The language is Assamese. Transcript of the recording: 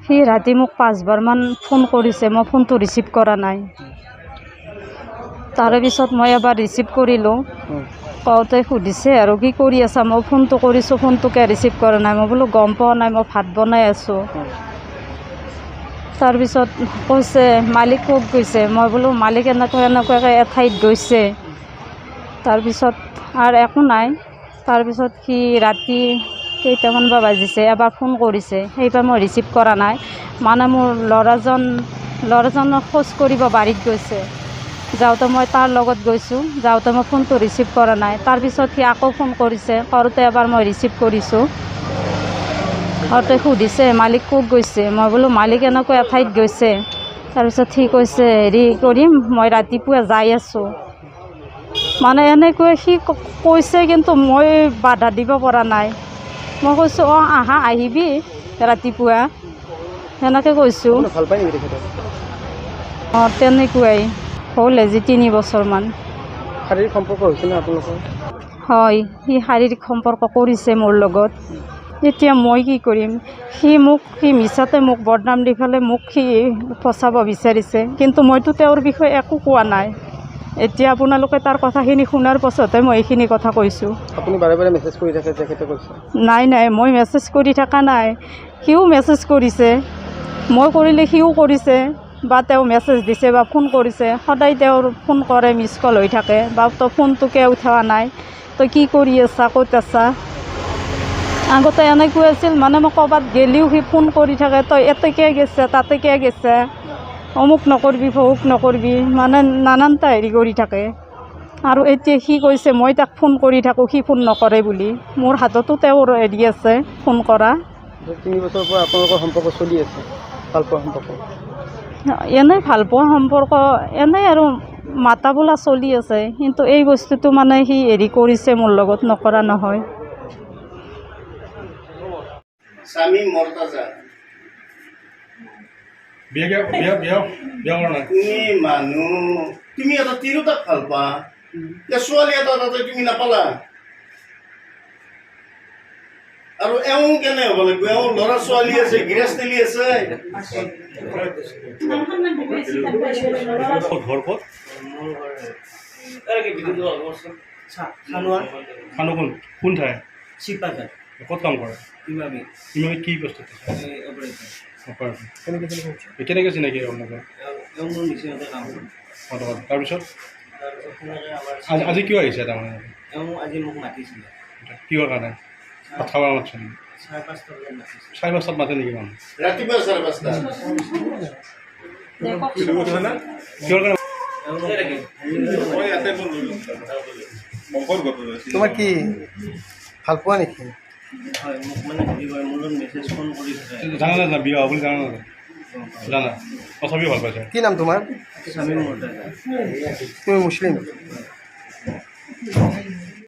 সি ৰাতি মোক 5বাৰমান ফোন কৰিছে, মই ফোনটো ৰিচিভ কৰা নাই। তাৰে পিছত মই এবাৰ ৰিচিভ কৰিলোঁ, কওঁতে সুধিছে আৰু কি কৰি আছা, মই ফোনটো কৰিছোঁ, ফোনটোকে ৰিচিভ কৰা নাই। মই বোলো গম পোৱা নাই, মই ভাত বনাই আছোঁ। তাৰপিছত কৈছে মালিক ক'ত গৈছে, মই বোলো মালিক এনেকুৱাকৈ এঠাইত গৈছে। তাৰপিছত আৰু একো নাই। তাৰপিছত সি ৰাতি কেইটামান বা বাজিছে এবাৰ ফোন কৰিছে, সেইবাৰ মই ৰিচিভ কৰা নাই। মানে মোৰ ল'ৰাজনক খোজ কৰিব বাৰীত গৈছে, যাওঁতে মই তাৰ লগত গৈছোঁ, যাওঁতে মই ফোনটো ৰিচিভ কৰা নাই। তাৰপিছত সি আকৌ ফোন কৰিছে, কৰোঁতে এবাৰ মই ৰিচিভ কৰিছোঁ। কৰোঁতে সুধিছে মালিক ক'ত গৈছে, মই বোলো মালিক এনেকুৱা এঠাইত গৈছে। তাৰপিছত সি কৈছে হেৰি কৰিম, মই ৰাতিপুৱা যাই আছোঁ। মানে এনেকৈ সি কৈছে, কিন্তু মই বাধা দিব পৰা নাই। মই কৈছোঁ অঁ আহা, আহিবি ৰাতিপুৱা, সেনেকৈ কৈছোঁ। অঁ তেনেকুৱাই হ'ল আজি 3 বছৰমান। শাৰীৰিক সম্পৰ্ক হৈছেনে আপোনালোকৰ? হয়, সি শাৰীৰিক সম্পৰ্ক কৰিছে মোৰ লগত। এতিয়া মই কি কৰিম? সি মিছাতে মোক বদনাম দি পেলাই মোক সি ফচাব বিচাৰিছে, কিন্তু মইতো তেওঁৰ বিষয়ে একো কোৱা নাই। এতিয়া আপোনালোকে তাৰ কথাখিনি শুনাৰ পাছতহে মই এইখিনি কথা কৈছোঁ। আপুনি বাৰে বাৰে মেছেজ কৰি থাকে, তেখেতে কৈছে? নাই, মই মেছেজ কৰি থকা নাই, সিও মেছেজ কৰিছে। মই কৰিলে সিও কৰিছে, বা তেওঁ মেছেজ দিছে বা ফোন কৰিছে। সদায় তেওঁৰ ফোন কৰে, মিছ কল হৈ থাকে, বা তই ফোনটোকে উঠোৱা নাই, তই কি কৰি আছা, ক'ত আছা। আগতে এনেকুৱা আছিল, মানে মই ক'ৰবাত গ'লেও সি ফোন কৰি থাকে, তই এতেকে গেছে, তাতেকে গেছে, অমুক নকৰিবি, ভহুক নকৰিবি, মানে নানানটা হেৰি কৰি থাকে। আৰু এতিয়া সি কৈছে মই তাক ফোন কৰি থাকোঁ, সি ফোন নকৰে বুলি। মোৰ হাততো তেওঁৰ হেৰি আছে ফোন কৰা। 3 বছৰৰ পৰা আপোনালোকৰ সম্পৰ্ক চলি আছে, ভালপোৱা সম্পৰ্ক? এনেই ভালপোৱা সম্পৰ্ক, এনেই আৰু মাতা বোলা চলি আছে, কিন্তু এই বস্তুটো মানে সি হেৰি কৰিছে মোৰ লগত, নকৰা নহয়। শামীম মৰ্তাজা, তুমি মানুহ, তুমি এটা তিৰোতাক ভাল পা, ছোৱালী এটা তাতে তুমি নাপালা। আৰু এওঁ কেনে হ'ব লাগিব? এওঁ ল'ৰা ছোৱালী আছে, গৃহস্থলী আছে। কোন ঠাই? ক'ত কাম কৰে? কি প্ৰস্তুত? কেনেকৈ চিনাকি আপোনালোকৰ? তাৰপিছত আজি কিয় আহিছে? তাৰমানে আজি মোক মাতিছিলে। কিহৰ কাৰণে? ভাত খাব মাতিছে নেকি? 5:30 মাতে নেকি মানুহ? ৰাতিপুৱা 5:30। কিহৰ কাৰণে? তোমাৰ কি ভাল পোৱা নেকি? হয়, মোক মানে হেৰি কৰে, মোৰ লগত মেছেজ ফোন কৰি থাকে। জানা না বিয়া বুলি জানা না? জানা, তথাপিও ভাল পাইছে। কি নাম তোমাৰ? শামীম মৰ্তাজা। তুমি মুছলিম?